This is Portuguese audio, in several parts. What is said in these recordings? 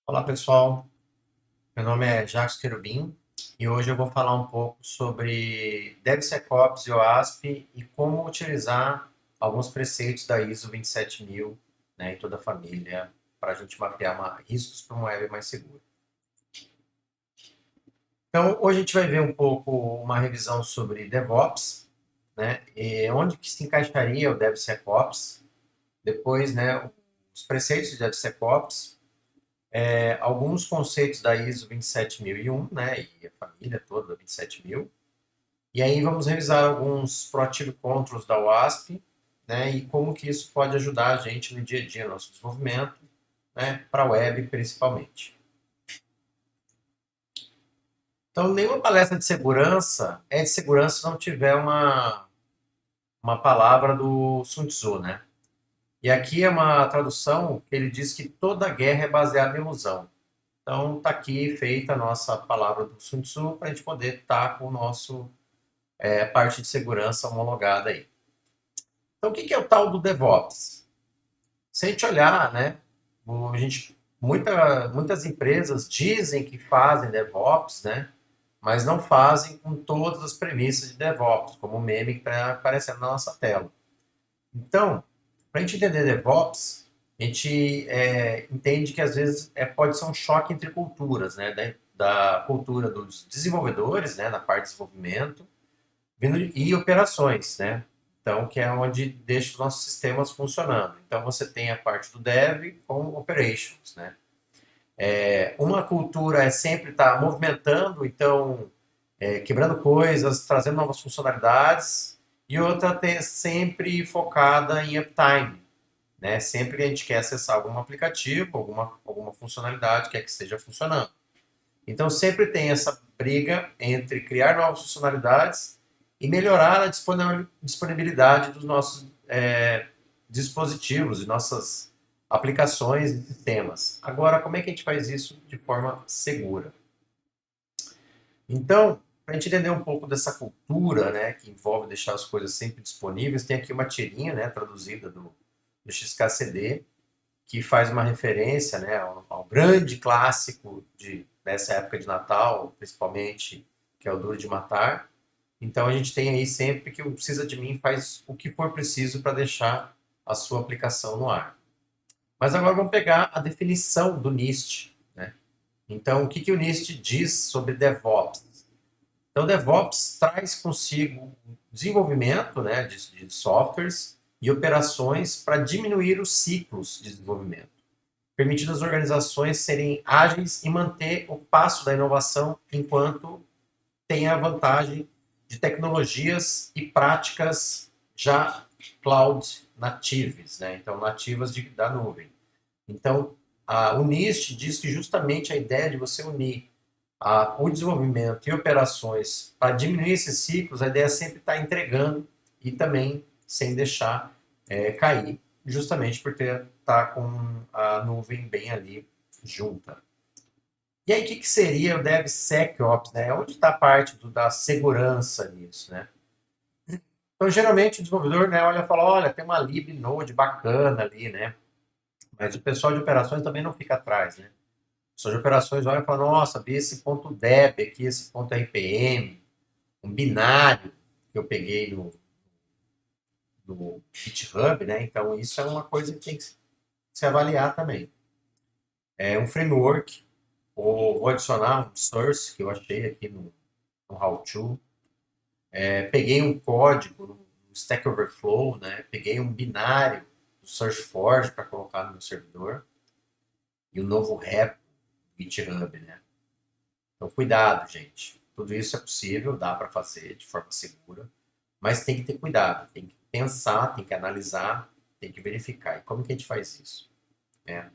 Olá pessoal, meu nome é Jacques Querubim e hoje eu vou falar um pouco sobre DevSecOps e OASP e como utilizar alguns preceitos da ISO 27000, né, e toda a família para a gente mapear riscos para uma web mais segura. Então, hoje a gente vai ver um pouco uma revisão sobre DevOps, né, e onde que se encaixaria o DevSecOps, depois, né, os preceitos de DevSecOps, alguns conceitos da ISO 27001, né, e a família toda da 27000. E aí vamos revisar alguns Proactive Controls da WASP, né, e como que isso pode ajudar a gente no dia a dia, no nosso desenvolvimento, né, para a web principalmente. Então, nenhuma palestra de segurança é de segurança se não tiver uma palavra do Sun Tzu, né? E aqui é uma tradução que ele diz que toda guerra é baseada em ilusão. Então, está aqui feita a nossa palavra do Sun Tzu para a gente poder estar com o nosso parte de segurança homologada aí. Então, o que é o tal do DevOps? Se a gente olhar, né, muitas empresas dizem que fazem DevOps, né, mas não fazem com todas as premissas de DevOps, como o meme que está aparecendo na nossa tela. Então, para a gente entender DevOps, a gente entende que às vezes pode ser um choque entre culturas, né, da cultura dos desenvolvedores, né, na parte de desenvolvimento, e operações, né? Então, que é onde deixa os nossos sistemas funcionando. Então, você tem a parte do dev com operations, né? Uma cultura é sempre estar movimentando, então, quebrando coisas, trazendo novas funcionalidades, e outra tem sempre focada em uptime, né? Sempre que a gente quer acessar algum aplicativo, alguma funcionalidade, quer que esteja funcionando. Então sempre tem essa briga entre criar novas funcionalidades e melhorar a disponibilidade dos nossos dispositivos e nossas aplicações e sistemas. Agora, como é que a gente faz isso de forma segura? Então, para a gente entender um pouco dessa cultura, né, que envolve deixar as coisas sempre disponíveis, tem aqui uma tirinha, né, traduzida do XKCD, que faz uma referência, né, ao grande clássico dessa época de Natal, principalmente, que é o Duro de Matar. Então a gente tem aí sempre que o Precisa de Mim faz o que for preciso para deixar a sua aplicação no ar. Mas agora vamos pegar a definição do NIST, né? Então, o que o NIST diz sobre DevOps? Então, DevOps traz consigo desenvolvimento, né, de softwares e operações para diminuir os ciclos de desenvolvimento, permitindo às organizações serem ágeis e manter o passo da inovação enquanto tem a vantagem de tecnologias e práticas já cloud natives, né? Então nativas da nuvem. Então o NIST diz que justamente a ideia de você unir o desenvolvimento e operações para diminuir esses ciclos, a ideia é sempre estar entregando e também sem deixar cair, justamente por estar com a nuvem bem ali junta. E aí, o que seria o DevSecOps, né? Onde está a parte da segurança nisso, né? Então, geralmente, o desenvolvedor, né, olha e fala, olha, tem uma libnode bacana ali, né? Mas o pessoal de operações também não fica atrás, né? O pessoal de operações olha e fala, nossa, vi esse ponto .deb aqui, esse ponto .rpm, um binário que eu peguei no GitHub, né? Então, isso é uma coisa que tem que se avaliar também. É um framework, ou vou adicionar um source que eu achei aqui no How-To. Peguei um código no Stack Overflow, né? Peguei um binário do SourceForge para colocar no meu servidor e um novo repo do GitHub, né? Então, cuidado, gente. Tudo isso é possível, dá para fazer de forma segura, mas tem que ter cuidado, tem que pensar, tem que analisar, tem que verificar. E como que a gente faz isso? Né?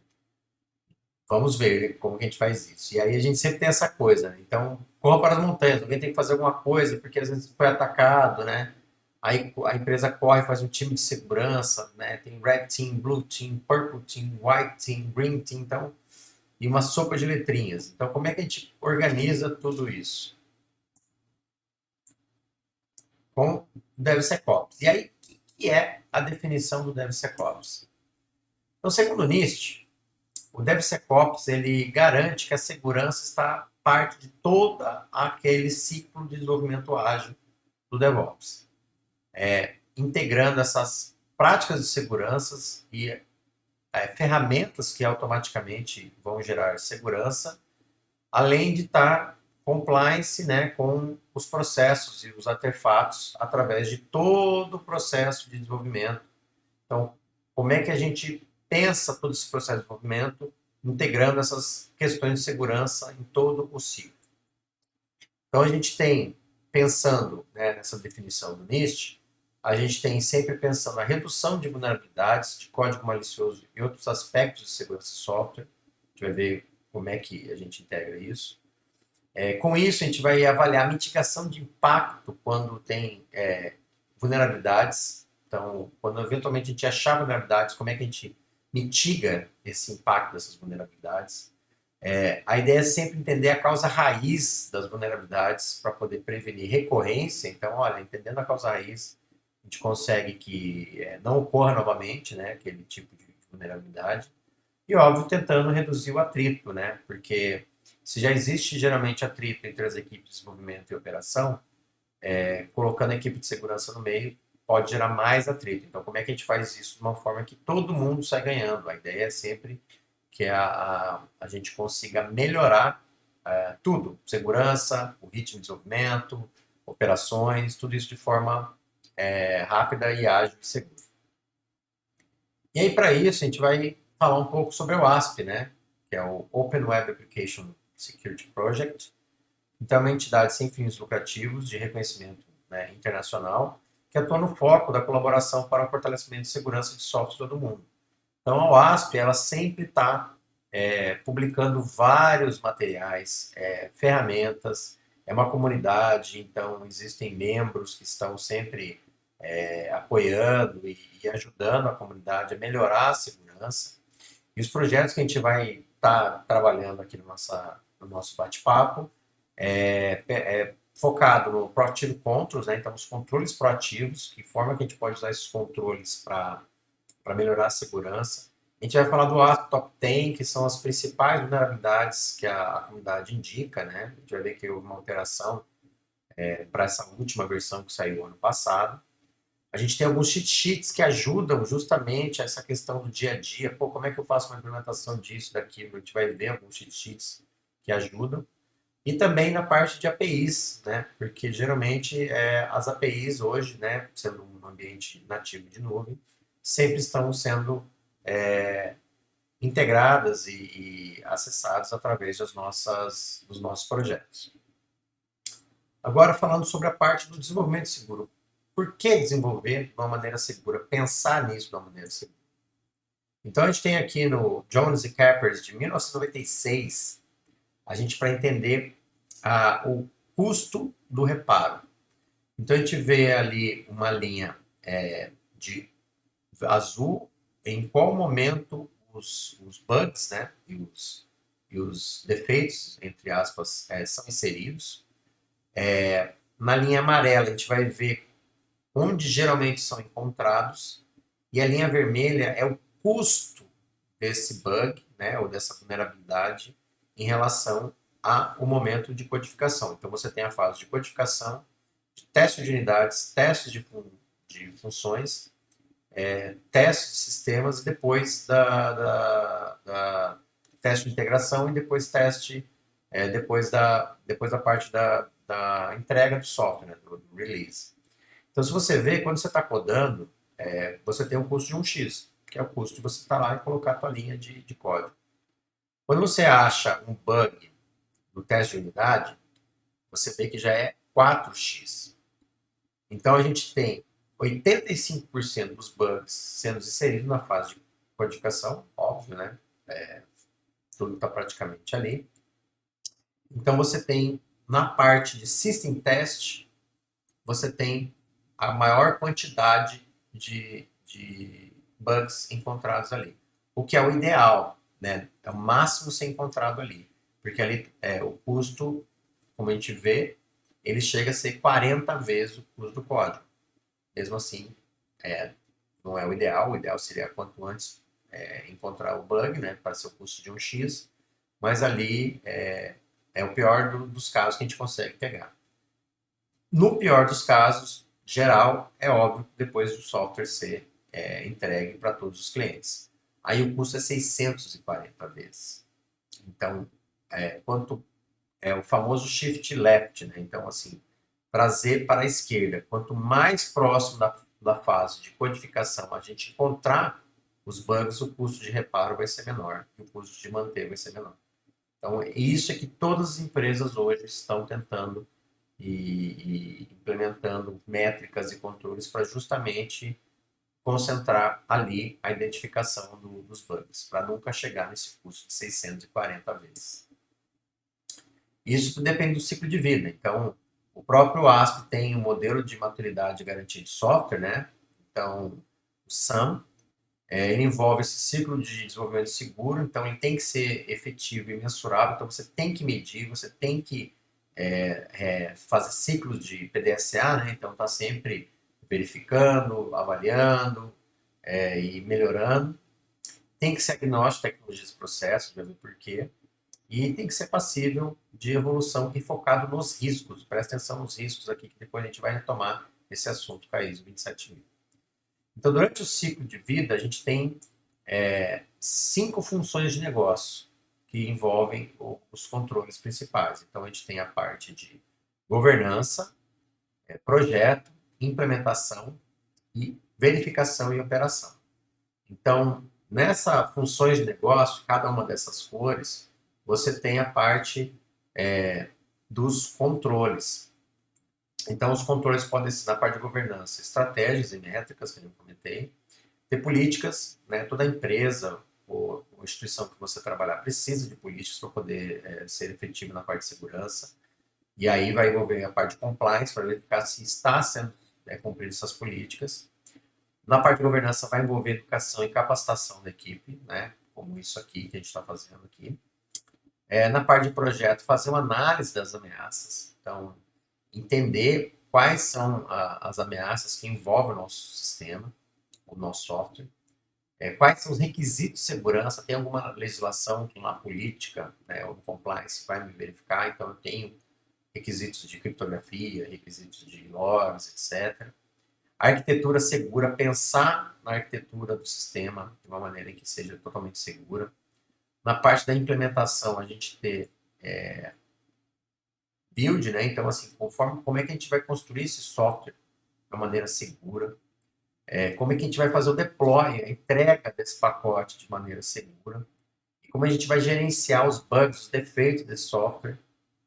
Vamos ver como que a gente faz isso. E aí a gente sempre tem essa coisa, né? Então, corra para as montanhas, alguém tem que fazer alguma coisa, porque às vezes foi atacado, né? Aí a empresa corre, faz um time de segurança, né? Tem Red Team, Blue Team, Purple Team, White Team, Green Team, então, e uma sopa de letrinhas. Então, como é que a gente organiza tudo isso? Com DevSecOps. E aí, o que é a definição do DevSecOps? Então, segundo o NIST, O DevSecOps ele garante que a segurança está parte de todo aquele ciclo de desenvolvimento ágil do DevOps, integrando essas práticas de segurança e ferramentas que automaticamente vão gerar segurança, além de estar compliance, né, com os processos e os artefatos através de todo o processo de desenvolvimento. Então, como é que a gente pensa todo esse processo de desenvolvimento, integrando essas questões de segurança em todo o ciclo? Então, a gente tem, pensando, né, nessa definição do NIST, a gente tem sempre pensando na redução de vulnerabilidades, de código malicioso e outros aspectos de segurança de software. A gente vai ver como é que a gente integra isso. Com isso, a gente vai avaliar a mitigação de impacto quando tem vulnerabilidades. Então, quando eventualmente a gente achar vulnerabilidades, como é que a gente mitiga esse impacto dessas vulnerabilidades? A ideia é sempre entender a causa raiz das vulnerabilidades para poder prevenir recorrência. Então, olha, entendendo a causa raiz, a gente consegue que não ocorra novamente, né, aquele tipo de vulnerabilidade. E, óbvio, tentando reduzir o atrito, né, porque se já existe geralmente atrito entre as equipes de desenvolvimento e operação, colocando a equipe de segurança no meio pode gerar mais atrito. Então, como é que a gente faz isso de uma forma que todo mundo sai ganhando? A ideia é sempre que a gente consiga melhorar tudo, segurança, o ritmo de desenvolvimento, operações, tudo isso de forma rápida e ágil e segura. E aí, para isso, a gente vai falar um pouco sobre o ASP, né? Que é o Open Web Application Security Project. Então, é uma entidade sem fins lucrativos de reconhecimento, né, internacional que atua no foco da colaboração para o fortalecimento de segurança de software de todo mundo. Então, a OASP, ela sempre está publicando vários materiais, ferramentas, é uma comunidade, então existem membros que estão sempre apoiando e ajudando a comunidade a melhorar a segurança. E os projetos que a gente vai estar trabalhando aqui no nosso bate-papo focado no Proactive Controls, né? Então os controles proativos, que forma que a gente pode usar esses controles para melhorar a segurança. A gente vai falar do ASP Top 10, que são as principais vulnerabilidades que a comunidade indica, né? A gente vai ver que houve uma alteração para essa última versão que saiu ano passado. A gente tem alguns cheat sheets que ajudam justamente essa questão do dia a dia. Pô, como é que eu faço uma implementação disso, daquilo? A gente vai ver alguns cheat sheets que ajudam. E também na parte de APIs, né? Porque geralmente as APIs hoje, né, sendo um ambiente nativo de nuvem, sempre estão sendo integradas e acessadas através dos nossos projetos. Agora falando sobre a parte do desenvolvimento seguro. Por que desenvolver de uma maneira segura? Pensar nisso de uma maneira segura. Então a gente tem aqui no Jones e Capers de 1996, a gente para entender o custo do reparo. Então a gente vê ali uma linha de azul em qual momento os bugs, né, e os defeitos, entre aspas, são inseridos. Na linha amarela a gente vai ver onde geralmente são encontrados, e a linha vermelha é o custo desse bug, né, ou dessa vulnerabilidade em relação ao momento de codificação. Então você tem a fase de codificação, de teste de unidades, testes de funções, teste de sistemas, e depois da teste de integração e depois teste, depois da parte da entrega do software, né, do release. Então, se você vê, quando você está codando, você tem um custo de 1x, que é o custo de você estar lá e colocar a tua linha de código. Quando você acha um bug no teste de unidade, você vê que já é 4x. Então, a gente tem 85% dos bugs sendo inseridos na fase de codificação, óbvio, né? Tudo está praticamente ali. Então, você tem, na parte de System Test, você tem a maior quantidade de bugs encontrados ali. O que é o ideal, né? É o máximo ser encontrado ali. Porque ali o custo, como a gente vê, ele chega a ser 40 vezes o custo do código. Mesmo assim, não é o ideal seria quanto antes encontrar o bug, né, para ser o custo de um X, mas ali é o pior dos casos que a gente consegue pegar. No pior dos casos, geral, é óbvio, depois do software ser entregue para todos os clientes. Aí o custo é 640 vezes. Então, quanto é o famoso shift left, né? Então, assim, trazer para a esquerda. Quanto mais próximo da fase de codificação a gente encontrar os bugs, o custo de reparo vai ser menor e o custo de manter vai ser menor. Então, isso é que todas as empresas hoje estão tentando e implementando métricas e controles para justamente concentrar ali a identificação dos bugs, para nunca chegar nesse custo de 640 vezes. Isso depende do ciclo de vida. Então, o próprio ASP tem um modelo de maturidade e garantia de software, né? Então, o SAM, ele envolve esse ciclo de desenvolvimento seguro, então ele tem que ser efetivo e mensurável, então você tem que medir, você tem que fazer ciclos de PDSA, né? Então está sempre verificando, avaliando e melhorando. Tem que ser agnóstico de tecnologias de processo, já ver por quê. E tem que ser passível de evolução e focado nos riscos. Presta atenção nos riscos aqui, que depois a gente vai retomar esse assunto com a ISO 27000. Então, durante o ciclo de vida, a gente tem 5 funções de negócio que envolvem os controles principais. Então, a gente tem a parte de governança, projeto, implementação e verificação e operação. Então, nessa funções de negócio, cada uma dessas cores, você tem a parte dos controles. Então, os controles podem ser na parte de governança, estratégias e métricas, que eu comentei, ter políticas, né? Toda empresa ou instituição que você trabalhar precisa de políticas para poder ser efetivo na parte de segurança. E aí vai envolver a parte de compliance para verificar se está sendo cumpridas essas políticas. Na parte de governança vai envolver educação e capacitação da equipe, né? Como isso aqui que a gente está fazendo aqui. Na parte de projeto, fazer uma análise das ameaças. Então, entender quais são as ameaças que envolvem o nosso sistema, o nosso software. Quais são os requisitos de segurança? Tem alguma legislação, uma política, né, ou compliance vai me verificar? Então, eu tenho requisitos de criptografia, requisitos de logs, etc. A arquitetura segura, pensar na arquitetura do sistema de uma maneira que seja totalmente segura. Na parte da implementação, a gente ter build, né? Então, assim, como é que a gente vai construir esse software de uma maneira segura? Como é que a gente vai fazer o deploy, a entrega desse pacote de maneira segura? E como a gente vai gerenciar os bugs, os defeitos desse software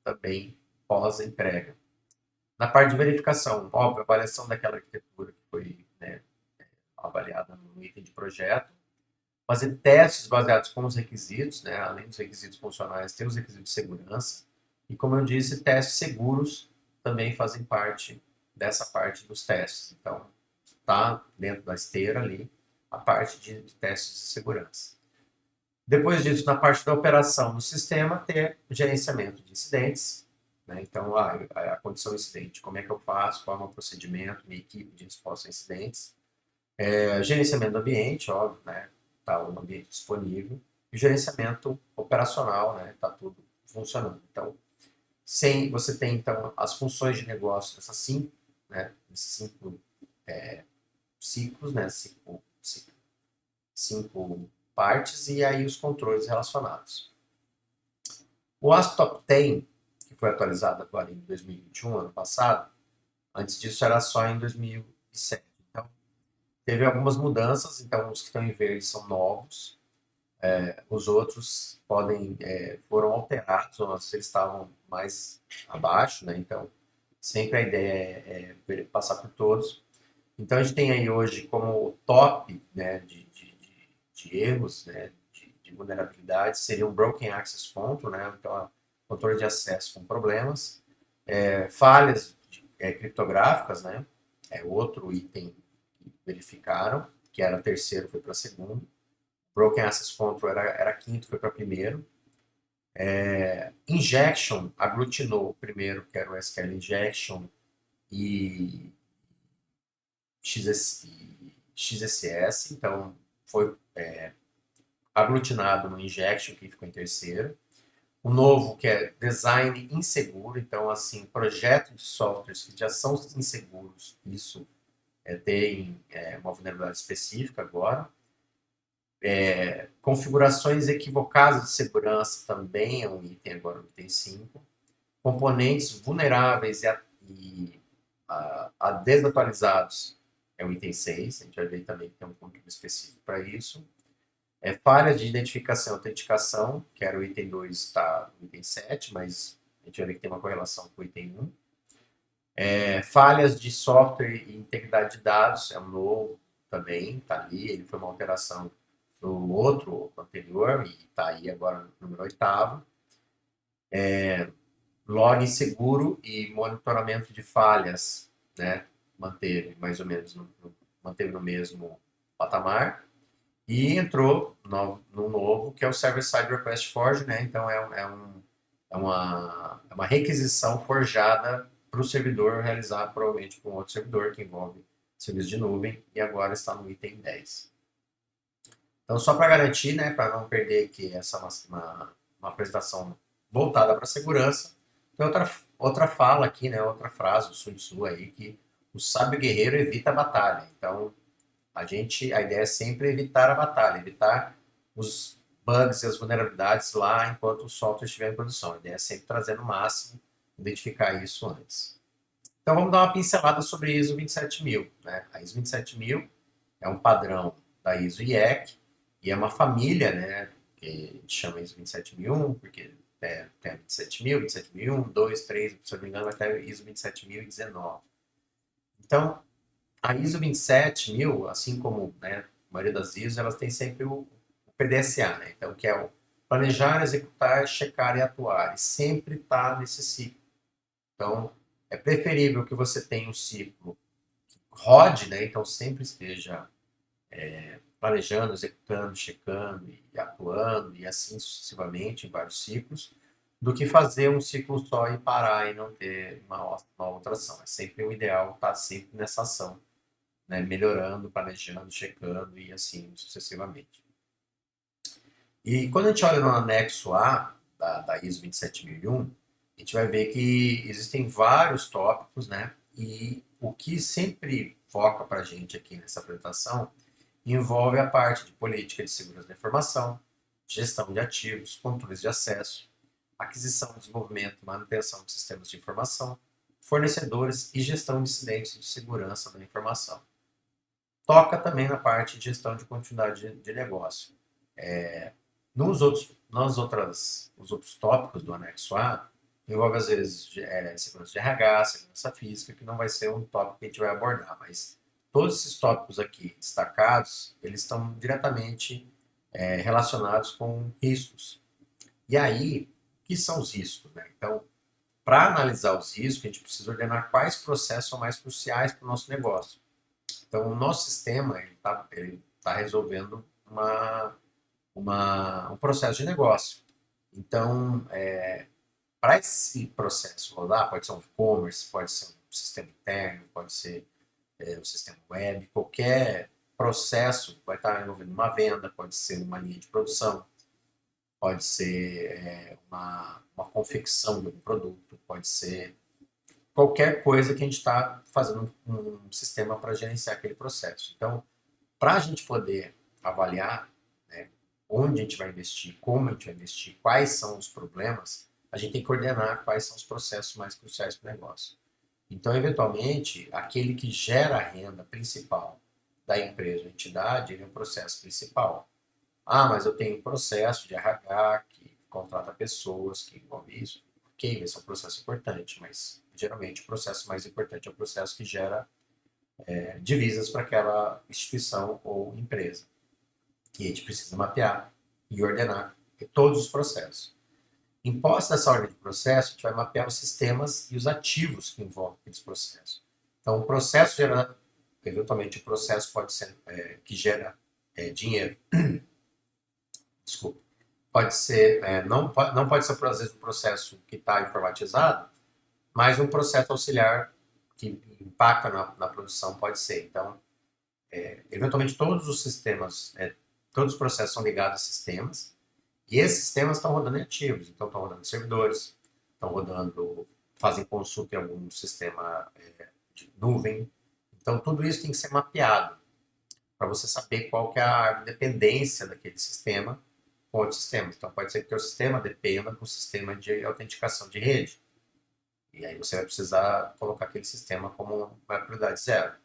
também pós-entrega. Na parte de verificação, óbvio, avaliação daquela arquitetura que foi avaliada no item de projeto, fazer testes baseados com os requisitos, né? Além dos requisitos funcionais, tem os requisitos de segurança. E como eu disse, testes seguros também fazem parte dessa parte dos testes. Então, está dentro da esteira ali a parte de testes de segurança. Depois disso, na parte da operação do sistema, ter gerenciamento de incidentes. Né? Então, a condição incidente, como é que eu faço, qual é o meu procedimento, minha equipe de resposta a incidentes. Gerenciamento do ambiente, óbvio, né? Está o ambiente disponível. E gerenciamento operacional, né? Está tudo funcionando. Então, você tem então as funções de negócio dessas 5, né? Cinco ciclos, né? Cinco partes e aí os controles relacionados. O ASP Top 10, que foi atualizado agora em 2021, ano passado, antes disso era só em 2007. Então, teve algumas mudanças, então os que estão em verde são novos, os outros foram alterados, ou às vezes eles estavam mais abaixo, né? Então, sempre a ideia é passar por todos. Então, a gente tem aí hoje como top, né, de erros, né, de vulnerabilidade, seria o Broken Access Control, né? Então, controle de acesso com problemas, falhas criptográficas, né? É outro item que verificaram, que era terceiro, foi para segundo. Broken Access Control era quinto, foi para primeiro. Injection aglutinou o primeiro, que era o SQL Injection, e XSS, então foi aglutinado no Injection, que ficou em terceiro. O novo, que é design inseguro, então, assim, projeto de softwares que já são inseguros, isso tem uma vulnerabilidade específica agora. Configurações equivocadas de segurança também é um item agora, no item 5. Componentes vulneráveis a desatualizados é o item 6. A gente vai ver também que tem um conteúdo específico para isso. Falhas de identificação e autenticação, que era o item 2, está no item 7, mas a gente vai ver que tem uma correlação com o item 1. Falhas de software e integridade de dados, é um novo também, está ali, ele foi uma alteração do outro anterior, e está aí agora no número 8º. Log seguro e monitoramento de falhas, né? Manteve mais ou menos manteve no mesmo patamar. E entrou no novo, que é o Server-Side Request Forge, né? Então é uma requisição forjada para o servidor realizar provavelmente com outro servidor, que envolve serviço de nuvem, e agora está no item 10. Então, só para garantir, né, para não perder que essa é uma apresentação voltada para a segurança, tem outra fala aqui, né, outra frase do Sun Tzu aí, que o sábio guerreiro evita a batalha. Então, a ideia é sempre evitar a batalha, evitar os bugs e as vulnerabilidades lá enquanto o software estiver em produção. A ideia é sempre trazer no máximo, identificar isso antes. Então vamos dar uma pincelada sobre a ISO 27000. Né? A ISO 27000 é um padrão da ISO IEC e é uma família, né, que a gente chama ISO 27001, porque tem a 27000, 27001, 2, 3, se eu não me engano, até ISO 27019. Então, a ISO 27000, assim como, né, a maioria das ISOs, elas têm sempre o PDSA, né? Então, que é o planejar, executar, checar e atuar. E sempre está nesse ciclo. Então, é preferível que você tenha um ciclo que rode, né? Então, sempre esteja planejando, executando, checando e atuando, e assim sucessivamente, em vários ciclos, do que fazer um ciclo só e parar e não ter uma outra ação. É sempre o ideal estar sempre nessa ação, né, melhorando, planejando, checando e assim sucessivamente. E quando a gente olha no anexo A da ISO 27001, a gente vai ver que existem vários tópicos, né? E o que sempre foca para a gente aqui nessa apresentação envolve a parte de política de segurança da informação, gestão de ativos, controles de acesso, aquisição, desenvolvimento e manutenção de sistemas de informação, fornecedores e gestão de incidentes de segurança da informação. Toca também na parte de gestão de continuidade de negócio. Os outros tópicos do anexo A envolve às vezes segurança de RH, segurança física, que não vai ser um tópico que a gente vai abordar, mas todos esses tópicos aqui destacados, eles estão diretamente relacionados com riscos. E aí, o que são os riscos? Né? Então, para analisar os riscos, a gente precisa ordenar quais processos são mais cruciais para o nosso negócio. Então, o nosso sistema tá resolvendo um processo de negócio. Então, para esse processo rodar, pode ser um e-commerce, pode ser um sistema interno, pode ser um sistema web, qualquer processo vai estar envolvendo uma venda, pode ser uma linha de produção, pode ser uma confecção de um produto, pode ser qualquer coisa que a gente está fazendo um sistema para gerenciar aquele processo. Então, para a gente poder avaliar, né, onde a gente vai investir, como a gente vai investir, quais são os problemas, a gente tem que coordenar quais são os processos mais cruciais para o negócio. Então, eventualmente, aquele que gera a renda principal da empresa ou entidade, ele é o processo principal. Ah, mas eu tenho um processo de RH que contrata pessoas, que envolve isso. Ok, esse é um processo importante, mas geralmente o processo mais importante é o processo que gera divisas para aquela instituição ou empresa. E a gente precisa mapear e ordenar todos os processos. Imposta essa ordem de processo, a gente vai mapear os sistemas e os ativos que envolvem aqueles processos. Então, o processo gera, eventualmente, o processo pode ser que gera dinheiro. Desculpa. Pode ser, não pode ser, às vezes, um processo que está informatizado, mas um processo auxiliar que impacta na produção pode ser. Então, eventualmente, todos os sistemas todos os processos são ligados a sistemas, e esses sistemas estão rodando em ativos, então estão rodando em servidores, estão rodando, fazem consulta em algum sistema de nuvem. Então tudo isso tem que ser mapeado para você saber qual que é a dependência daquele sistema com outros sistemas. Então pode ser que o teu sistema dependa do sistema de autenticação de rede. E aí você vai precisar colocar aquele sistema como uma prioridade zero.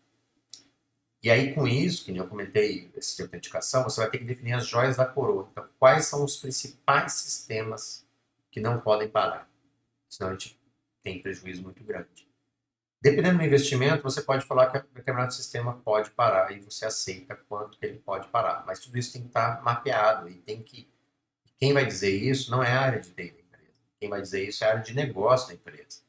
E aí, com isso, que nem eu comentei, esse de autenticação, você vai ter que definir as joias da coroa. Então, quais são os principais sistemas que não podem parar? Senão a gente tem prejuízo muito grande. Dependendo do investimento, você pode falar que determinado sistema pode parar e você aceita quanto que ele pode parar. Mas tudo isso tem que estar mapeado e tem que... Quem vai dizer isso não é a área de TI da empresa. Quem vai dizer isso é a área de negócio da empresa.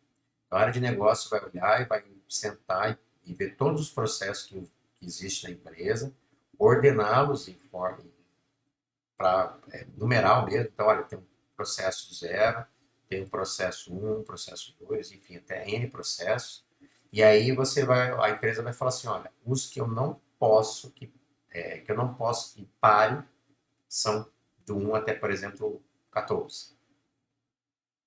Então, a área de negócio vai olhar e vai sentar e ver todos os processos que existem na empresa, ordená-los em forma para numeral mesmo. Então, olha, tem um processo zero, tem um processo um processo 2 enfim, até N processos. E aí a empresa vai falar assim, olha, os que eu não posso que pare são do 1 até, por exemplo, 14.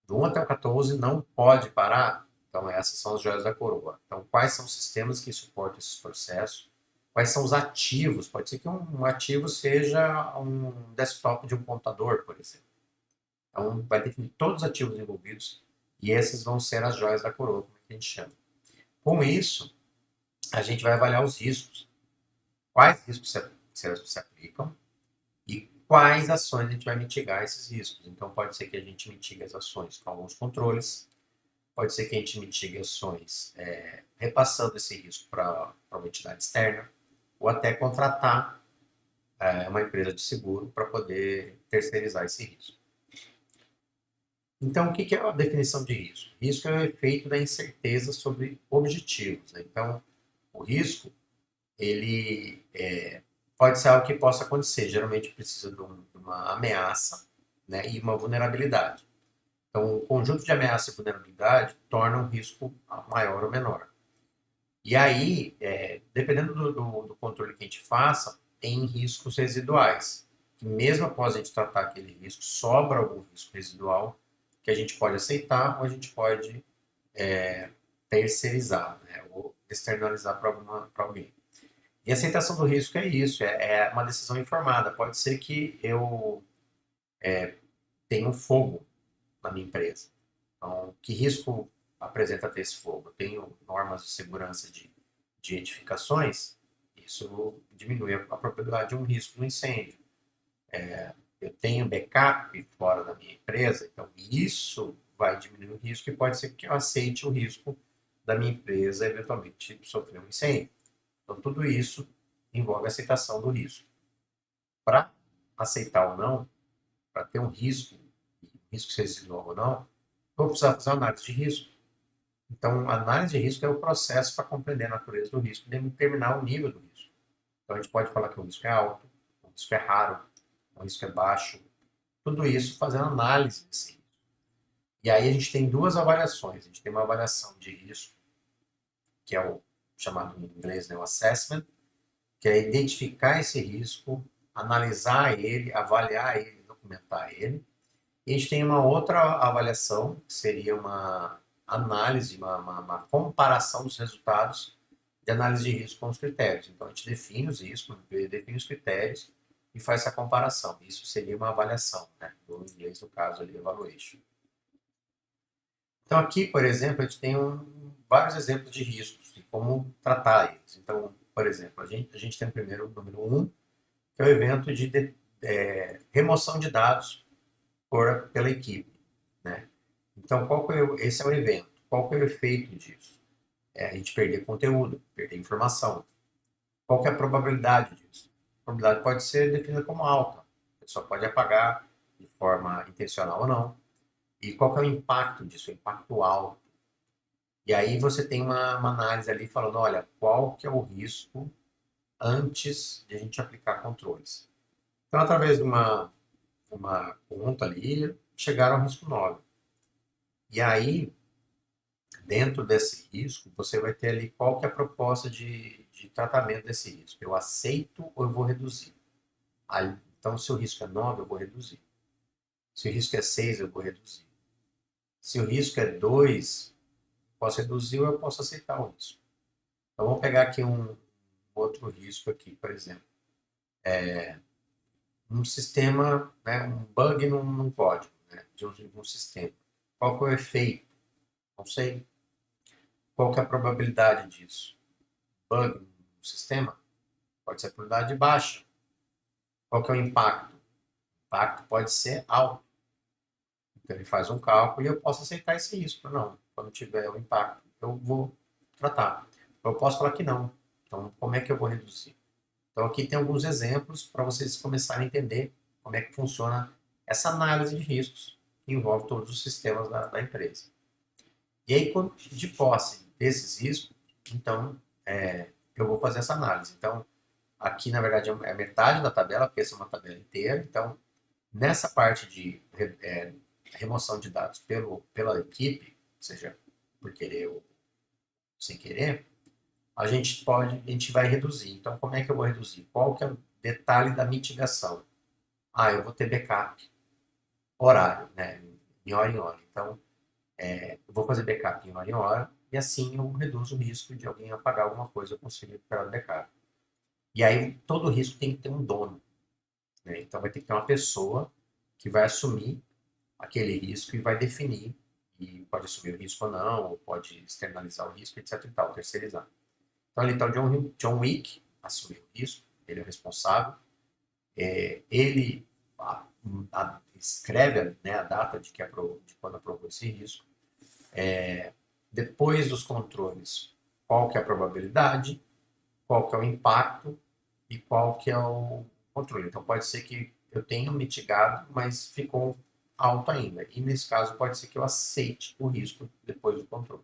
Do 1 até o 14 não pode parar. Então, essas são as joias da coroa. Então, quais são os sistemas que suportam esses processos? Quais são os ativos? Pode ser que um ativo seja um desktop de um computador, por exemplo. Então, vai definir todos os ativos envolvidos e esses vão ser as joias da coroa, como a gente chama. Com isso, a gente vai avaliar os riscos. Quais riscos se aplicam e quais ações a gente vai mitigar esses riscos. Então, pode ser que a gente mitigue as ações com alguns controles, pode ser que a gente mitigue ações repassando esse risco para uma entidade externa, ou até contratar uma empresa de seguro para poder terceirizar esse risco. Então, o que é a definição de risco? Risco é o efeito da incerteza sobre objetivos, né? Então, o risco, ele pode ser algo que possa acontecer. Geralmente precisa de uma ameaça, né, e uma vulnerabilidade. Então, o conjunto de ameaça e vulnerabilidade torna um risco maior ou menor. E aí, dependendo do controle que a gente faça, tem riscos residuais, que mesmo após a gente tratar aquele risco, sobra algum risco residual que a gente pode aceitar ou a gente pode terceirizar, né, ou externalizar para alguém. E a aceitação do risco é isso, é uma decisão informada. Pode ser que eu tenha um fogo na minha empresa. Então, que risco apresenta ter esse fogo? Eu tenho normas de segurança de edificações, isso diminui a probabilidade de um risco no incêndio. Eu tenho backup fora da minha empresa, então isso vai diminuir o risco e pode ser que eu aceite o risco da minha empresa eventualmente sofrer um incêndio. Então, tudo isso envolve a aceitação do risco. Para aceitar ou não, para ter um risco residual ou não, eu vou precisar fazer uma análise de risco. Então, a análise de risco é o processo para compreender a natureza do risco e determinar o nível do risco. Então, a gente pode falar que o risco é alto, o risco é raro, o risco é baixo. Tudo isso fazendo análise desse risco. E aí a gente tem duas avaliações. A gente tem uma avaliação de risco, que é o chamado em inglês, né, o assessment, que é identificar esse risco, analisar ele, avaliar ele, documentar ele. E a gente tem uma outra avaliação, que seria uma análise, uma comparação dos resultados de análise de risco com os critérios. Então, a gente define os riscos, define os critérios e faz essa comparação. Isso seria uma avaliação, né? Do inglês, no caso ali, evaluation. Então, aqui, por exemplo, a gente tem vários exemplos de riscos e como tratar eles. Então, por exemplo, a gente tem o primeiro, número 1, que é o evento de remoção de dados pela equipe, né? Então, esse é o evento. Qual que é o efeito disso? É a gente perder conteúdo, perder informação. Qual que é a probabilidade disso? A probabilidade pode ser definida como alta. A pessoa pode apagar de forma intencional ou não. E qual que é o impacto disso? O impacto alto. E aí você tem uma análise ali falando, olha, qual que é o risco antes de a gente aplicar controles. Então, através de uma conta ali, chegaram ao risco 9. E aí, dentro desse risco, você vai ter ali qual que é a proposta de tratamento desse risco. Eu aceito ou eu vou reduzir? Então, se o risco é 9, eu vou reduzir. Se o risco é 6, eu vou reduzir. Se o risco é 2, posso reduzir ou eu posso aceitar o risco. Então, vamos pegar aqui um outro risco aqui, por exemplo. Um sistema, né, um bug num código, né, de um sistema. Qual que é o efeito? Não sei. Qual que é a probabilidade disso? Bug no sistema? Pode ser a probabilidade baixa. Qual que é o impacto? O impacto pode ser alto. Então ele faz um cálculo e eu posso aceitar esse risco. Não, quando tiver o impacto, eu vou tratar. Eu posso falar que não. Então, como é que eu vou reduzir? Então, aqui tem alguns exemplos para vocês começarem a entender como é que funciona essa análise de riscos que envolve todos os sistemas da empresa. E aí, de posse desses riscos, então, eu vou fazer essa análise. Então, aqui, na verdade, é metade da tabela, porque essa é uma tabela inteira. Então, nessa parte de remoção de dados pela equipe, seja por querer ou sem querer, a gente vai reduzir. Então, como é que eu vou reduzir? Qual que é o detalhe da mitigação? Eu vou ter backup horário, né? Em hora em hora. Então, eu vou fazer backup em hora e assim eu reduzo o risco de alguém apagar alguma coisa, eu consigo recuperar o backup. E aí, todo risco tem que ter um dono, né? Então, vai ter que ter uma pessoa que vai assumir aquele risco e vai definir, e pode assumir o risco ou não, ou pode externalizar o risco, etc. e tal, terceirizar. Então, ali está o John Wick, assumiu o risco, ele é o responsável, ele escreve, né, a data de quando aprovou esse risco, depois dos controles, qual que é a probabilidade, qual que é o impacto e qual que é o controle. Então, pode ser que eu tenha mitigado, mas ficou alto ainda. E nesse caso, pode ser que eu aceite o risco depois do controle.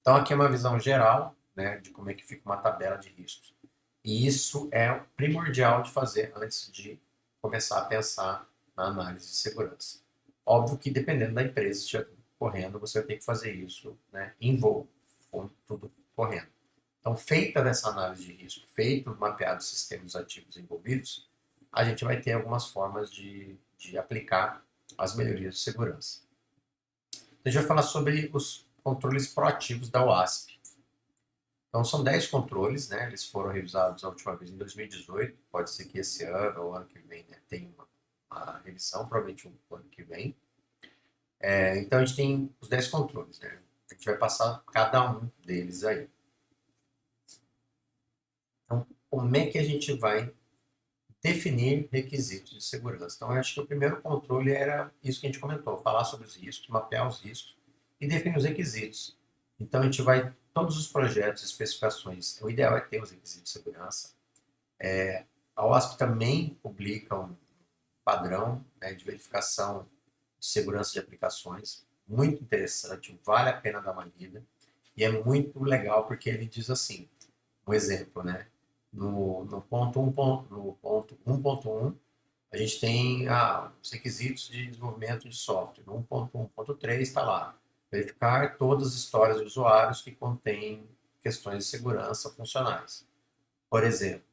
Então, aqui é uma visão geral, né, de como é que fica uma tabela de riscos. E isso é primordial de fazer antes de começar a pensar na análise de segurança. Óbvio que dependendo da empresa, se estiver correndo, você vai ter que fazer isso, né, em voo, com tudo correndo. Então, feita dessa análise de risco, feito o mapeado dos sistemas ativos envolvidos, a gente vai ter algumas formas de aplicar as melhorias de segurança. Então, a gente vai falar sobre os controles proativos da OASP. Então, são 10 controles, né? Eles foram revisados a última vez em 2018. Pode ser que esse ano ou ano que vem, né, tenha uma revisão, provavelmente o ano que vem. Então, a gente tem os 10 controles, né? A gente vai passar cada um deles aí. Então, como é que a gente vai definir requisitos de segurança? Então, eu acho que o primeiro controle era isso que a gente comentou, falar sobre os riscos, mapear os riscos e definir os requisitos. Então, a gente vai, todos os projetos, especificações, o ideal é ter os requisitos de segurança. A OASP também publica um padrão, né, de verificação de segurança de aplicações, muito interessante, vale a pena dar uma lida. E é muito legal porque ele diz assim, um exemplo, né? No ponto 1.1, a gente tem os requisitos de desenvolvimento de software. No 1.1.3 está lá, verificar todas as histórias de usuários que contêm questões de segurança funcionais. Por exemplo,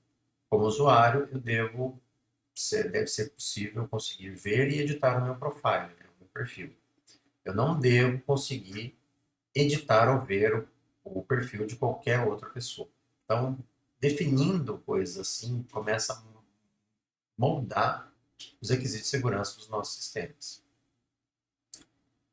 como usuário, deve ser possível conseguir ver e editar o meu profile, né, o meu perfil. Eu não devo conseguir editar ou ver o perfil de qualquer outra pessoa. Então, definindo coisas assim, começa a moldar os requisitos de segurança dos nossos sistemas.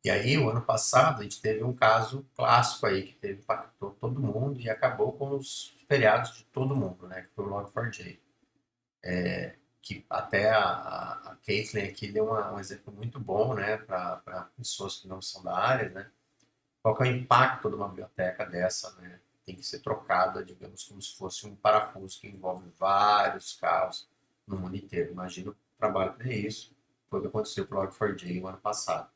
E aí, o ano passado, a gente teve um caso clássico aí que impactou todo mundo e acabou com os feriados de todo mundo, né? Que foi o Log4j. Que até a Caitlin aqui deu um exemplo muito bom, né? Para pessoas que não são da área, né? Qual que é o impacto de uma biblioteca dessa, né? Tem que ser trocada, digamos, como se fosse um parafuso que envolve vários cabos no mundo inteiro. Imagina o trabalho que é isso. Foi o que aconteceu com o Log4j o ano passado.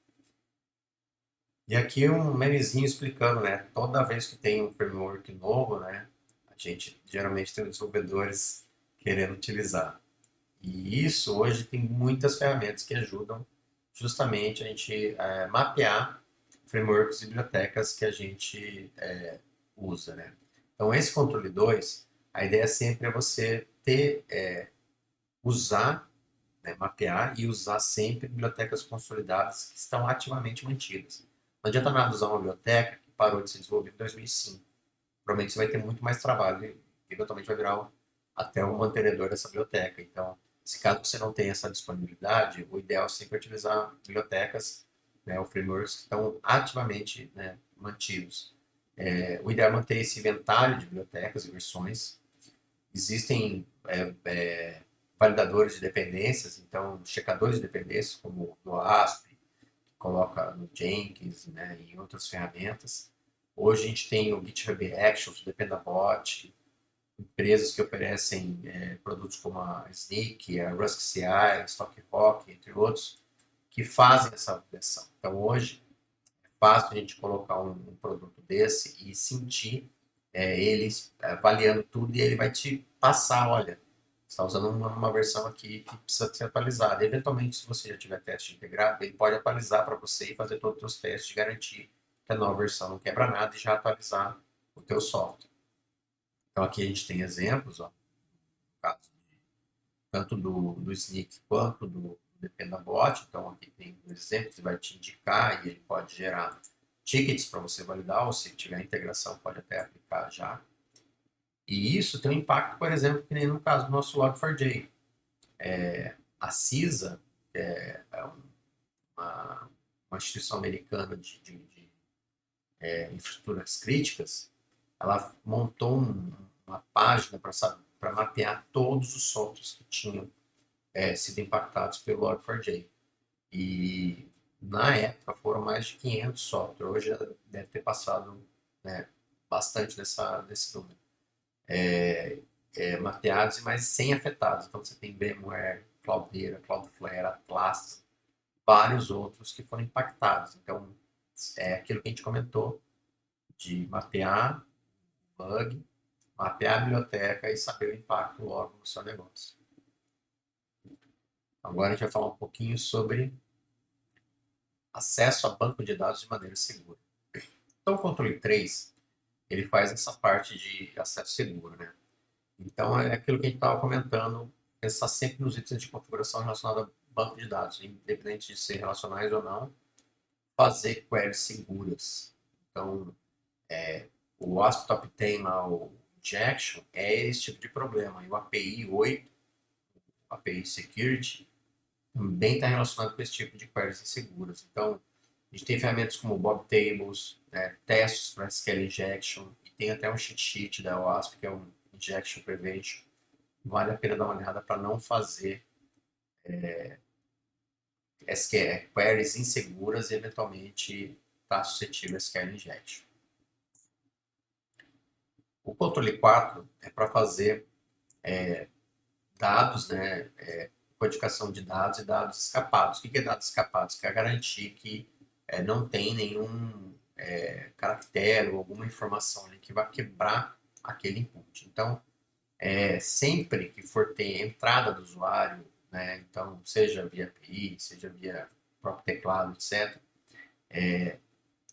E aqui um memezinho explicando, né? Toda vez que tem um framework novo, né? A gente geralmente tem os desenvolvedores querendo utilizar. E isso hoje tem muitas ferramentas que ajudam justamente a gente mapear frameworks e bibliotecas que a gente usa, né? Então esse controle 2, a ideia sempre é você ter usar, né, mapear e usar sempre bibliotecas consolidadas que estão ativamente mantidas. Não adianta nada usar uma biblioteca que parou de ser desenvolvida em 2005. Provavelmente você vai ter muito mais trabalho e eventualmente vai virar até um mantenedor dessa biblioteca. Então, se caso você não tenha essa disponibilidade, o ideal é sempre utilizar bibliotecas, né, ou frameworks que estão ativamente, né, mantidos. O ideal é manter esse inventário de bibliotecas e versões. Existem validadores de dependências, então checadores de dependências, como o OASP, que coloca no Jenkins, né, e outras ferramentas. Hoje a gente tem o GitHub Actions, o Dependabot, empresas que oferecem produtos como a Snyk, a RuskCI, a StockRock, entre outros, que fazem essa versão. Então hoje é fácil a gente colocar um produto desse e sentir eles avaliando tudo e ele vai te passar, olha, você está usando uma versão aqui que precisa ser atualizada. Eventualmente, se você já tiver teste integrado, ele pode atualizar para você e fazer todos os seus testes e garantir que a nova versão não quebra nada e já atualizar o teu software. Então aqui a gente tem exemplos, ó, no caso tanto do Snyk quanto do Dependabot. Então aqui tem um exemplo que vai te indicar e ele pode gerar tickets para você validar, ou se tiver integração pode até aplicar já. E isso tem um impacto, por exemplo, que nem no caso do nosso Log4j. A CISA, é uma instituição americana de infraestruturas críticas, ela montou uma página para mapear todos os softwares que tinham sido impactados pelo Log4j. E na época foram mais de 500 softwares, hoje já deve ter passado, né, bastante desse número. Mapeados e mais 100 afetados. Então você tem VMware, Cloudera, Cloudflare, Atlas, vários outros que foram impactados. Então é aquilo que a gente comentou de mapear bug, mapear a biblioteca e saber o impacto logo no seu negócio. Agora a gente vai falar um pouquinho sobre acesso a banco de dados de maneira segura. Então o controle 3, ele faz essa parte de acesso seguro, né? Então é aquilo que a gente estava comentando, pensar sempre nos itens de configuração relacionados a banco de dados, independente de ser relacionais ou não, fazer queries seguras. Então, o ASP Top 10 lá, o injection, é esse tipo de problema. E o API 8, o API Security, também está relacionado com esse tipo de queries inseguras. Então, a gente tem ferramentas como Bob Tables, né, testes para SQL Injection, e tem até um cheat sheet da OASP, que é um Injection Prevention. Vale a pena dar uma olhada para não fazer queries inseguras e eventualmente estar suscetível a SQL Injection. O controle 4 é para fazer dados, né, codificação de dados e dados escapados. O que é dados escapados? Que é garantir que não tem nenhum caractere ou alguma informação ali que vai quebrar aquele input. Então, sempre que for ter entrada do usuário, né, então seja via API, seja via próprio teclado, etc.,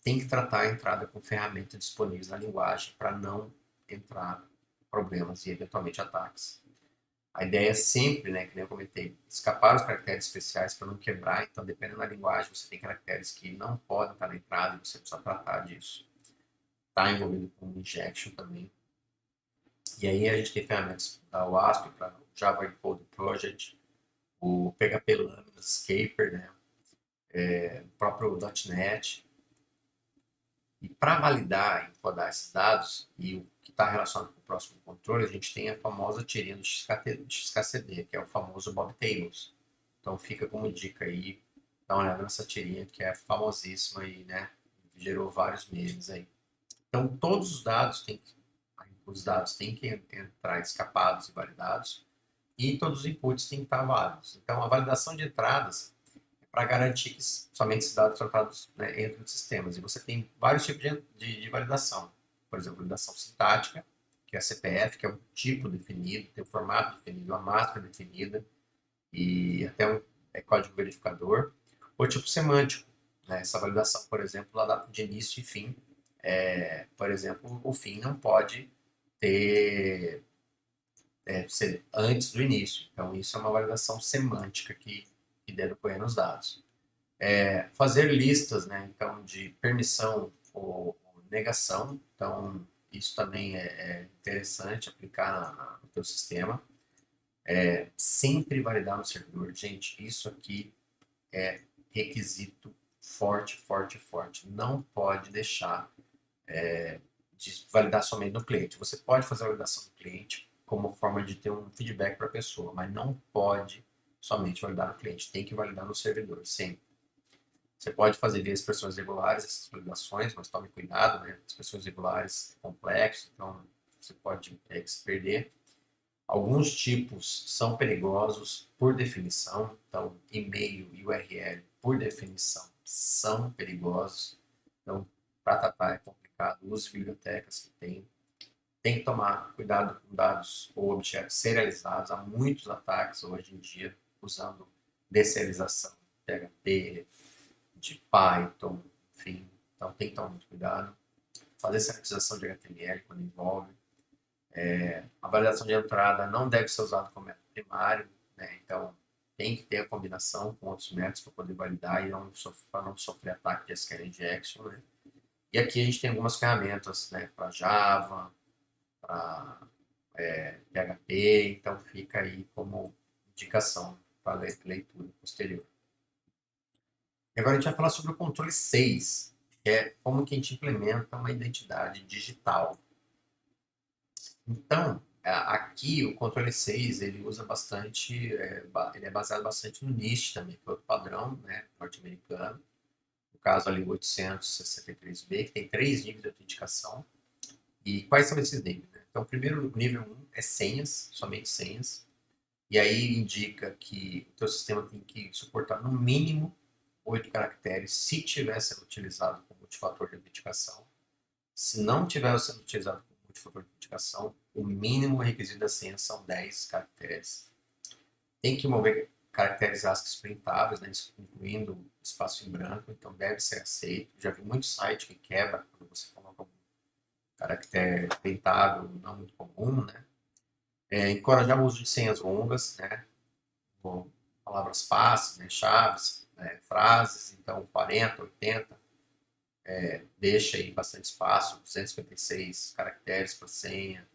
tem que tratar a entrada com ferramentas disponíveis na linguagem para não entrar problemas e eventualmente ataques. A ideia é sempre, né, que nem eu comentei, escapar os caracteres especiais para não quebrar. Então, dependendo da linguagem, você tem caracteres que não podem estar na entrada e você precisa tratar disso. Está envolvido com injection também. E aí a gente tem ferramentas da WASP para o Java Encode Project, o PHP Lambda Scaper, né, o próprio .NET. E para validar e encodar esses dados e o que está relacionado com o próximo controle, a gente tem a famosa tirinha do XKCD, que é o famoso Bob Tables. Então fica como dica aí, dá uma olhada nessa tirinha que é famosíssima e, né, gerou vários memes aí. Então todos os dados têm que entrar escapados e validados e todos os inputs têm que estar válidos. Então a validação de entradas para garantir que somente esses dados são tratados, né, entre os sistemas. E você tem vários tipos de validação. Por exemplo, validação sintática, que é a CPF, que é um tipo definido, tem um formato definido, uma máscara definida e até um código verificador. Ou tipo semântico, né? Essa validação, por exemplo, da data de início e fim. Por exemplo, o fim não pode ter ser antes do início. Então, isso é uma validação semântica que deve ocorrer nos dados. Fazer listas, né, então, de permissão ou negação. Então, isso também é interessante aplicar no teu sistema. Sempre validar no servidor. Gente, isso aqui é requisito forte, forte, forte. Não pode deixar de validar somente no cliente. Você pode fazer a validação do cliente como forma de ter um feedback para a pessoa, mas não pode somente validar no cliente. Tem que validar no servidor, sempre. Você pode fazer via expressões regulares essas validações, mas tome cuidado, né? Expressões regulares é complexo, então você pode se perder. Alguns tipos são perigosos por definição, então e-mail e URL, por definição, são perigosos. Então, para tratar é complicado. Use bibliotecas que tem que tomar cuidado com dados ou objetos serializados. Há muitos ataques hoje em dia usando deserialização, PHP, de Python, enfim. Então tem que tomar muito cuidado. Fazer sanitização de HTML quando envolve. A validação de entrada não deve ser usada como método primário, né? Então tem que ter a combinação com outros métodos para poder validar e para não sofrer ataque de SQL injection, né? E aqui a gente tem algumas ferramentas, né, para Java, para PHP, então fica aí como indicação para leitura posterior. E agora a gente vai falar sobre o controle 6, que é como que a gente implementa uma identidade digital. Então, aqui o controle 6 ele usa bastante, ele é baseado bastante no NIST também, que é outro padrão, né, norte-americano. No caso ali o 863B, que tem 3 níveis de autenticação. E quais são esses níveis, né? Então, o primeiro nível 1 é senhas, somente senhas. E aí indica que o teu sistema tem que suportar no mínimo 8 caracteres se tiver sendo utilizado como multifator de autenticação. Se não tiver sendo utilizado como multifator de autenticação, o mínimo requisito da senha são 10 caracteres. Tem que mover caracteres ASCII printáveis, né, incluindo espaço em branco, então deve ser aceito. Já vi muito site que quebra quando você coloca um caractere printável, não muito comum, né? Encorajar o uso de senhas longas, né? Com palavras passes, né? Chaves, frases, então 40, 80, deixa aí bastante espaço, 256 caracteres para senha,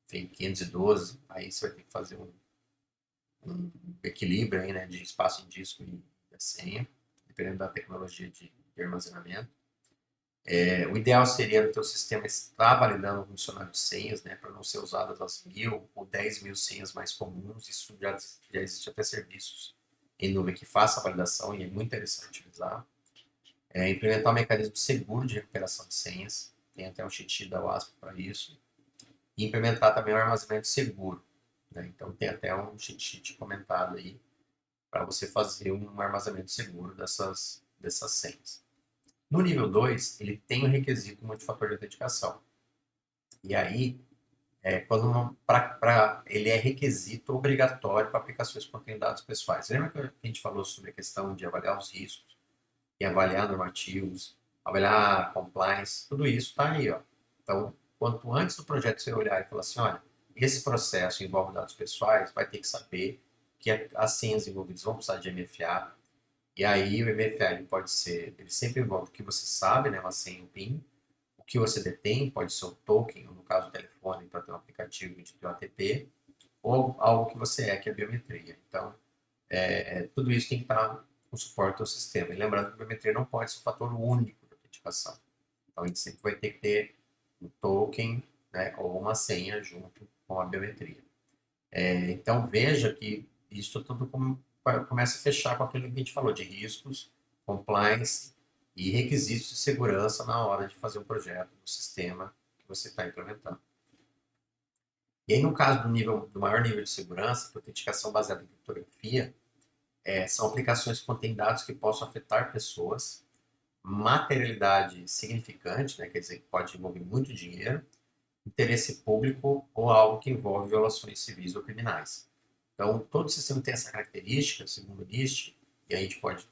enfim, 512, aí você vai ter que fazer um equilíbrio aí, né, de espaço em disco e da senha, dependendo da tecnologia de armazenamento. O ideal seria no teu sistema estar validando o funcionário de senhas, né, para não ser usadas as 1.000 ou 10.000 senhas mais comuns. Isso já existe até serviços em nuvem que façam a validação e é muito interessante utilizar. Implementar um mecanismo seguro de recuperação de senhas, tem até um cheat sheet da WASP para isso. E implementar também um armazenamento seguro, né? Então tem até um cheat sheet comentado aí para você fazer um armazenamento seguro dessas senhas. No nível 2, ele tem o requisito multifator de autenticação. E aí, ele é requisito obrigatório para aplicações que contêm dados pessoais. Lembra que a gente falou sobre a questão de avaliar os riscos, e avaliar normativos, avaliar compliance, tudo isso está aí, ó. Então, quanto antes do projeto você olhar e falar assim, olha, esse processo envolve dados pessoais, vai ter que saber que as senhas envolvidas vão precisar de MFA, e aí o MFA ele sempre envolve o que você sabe, né, uma senha, um PIN, o que você detém, pode ser o token, ou no caso o telefone, para ter um aplicativo de ter um ATP, ou algo que você que é a biometria. Então, tudo isso tem que estar com suporte ao sistema. E lembrando que a biometria não pode ser um fator único de autenticação. Então, a gente sempre vai ter que ter um token, né, ou uma senha junto com a biometria. Então, veja que isso tudo começa a fechar com aquilo que a gente falou de riscos, compliance e requisitos de segurança na hora de fazer um projeto do sistema que você está implementando. E aí, no caso do maior nível de segurança, que é a autenticação baseada em criptografia, são aplicações que contêm dados que possam afetar pessoas, materialidade significante, né, quer dizer que pode envolver muito dinheiro, interesse público ou algo que envolve violações civis ou criminais. Então, todo sistema tem essa característica, segundo o NIST, e a gente pode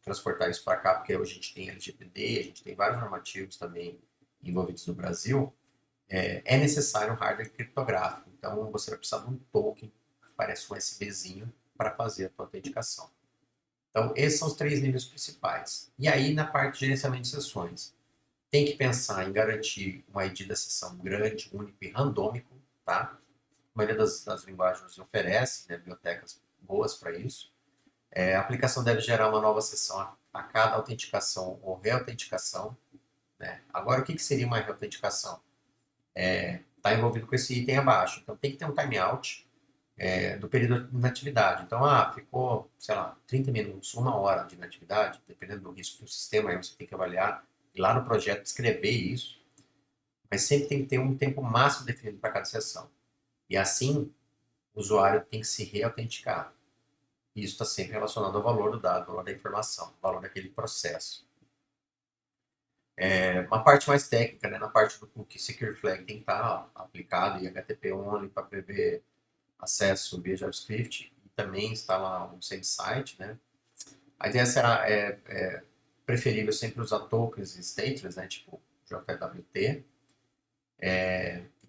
transportar isso para cá, porque hoje a gente tem LGPD, a gente tem vários normativos também envolvidos no Brasil. É necessário um hardware criptográfico. Então você vai precisar de um token, que parece um USBzinho, para fazer a tua autenticação. Então esses são os 3 níveis principais. E aí na parte de gerenciamento de sessões, tem que pensar em garantir um ID da sessão grande, único e randômico, tá? A maioria das linguagens oferece, né, bibliotecas boas para isso. A aplicação deve gerar uma nova sessão a cada autenticação ou reautenticação, né? Agora, o que seria uma reautenticação? Está envolvido com esse item abaixo. Então, tem que ter um timeout do período de inatividade. Então, ficou, sei lá, 30 minutos, 1 hora de inatividade, dependendo do risco do sistema, aí você tem que avaliar e lá no projeto escrever isso, mas sempre tem que ter um tempo máximo definido para cada sessão. E assim, o usuário tem que se reautenticar. E isso está sempre relacionado ao valor do dado, ao valor da informação, ao valor daquele processo. Uma parte mais técnica, né, na parte do cookie Secure Flag tem que estar aplicado e HTTP only para prever acesso via JavaScript e também instalar um same site, né. A ideia será preferível sempre usar tokens e stateless, né, tipo JWT.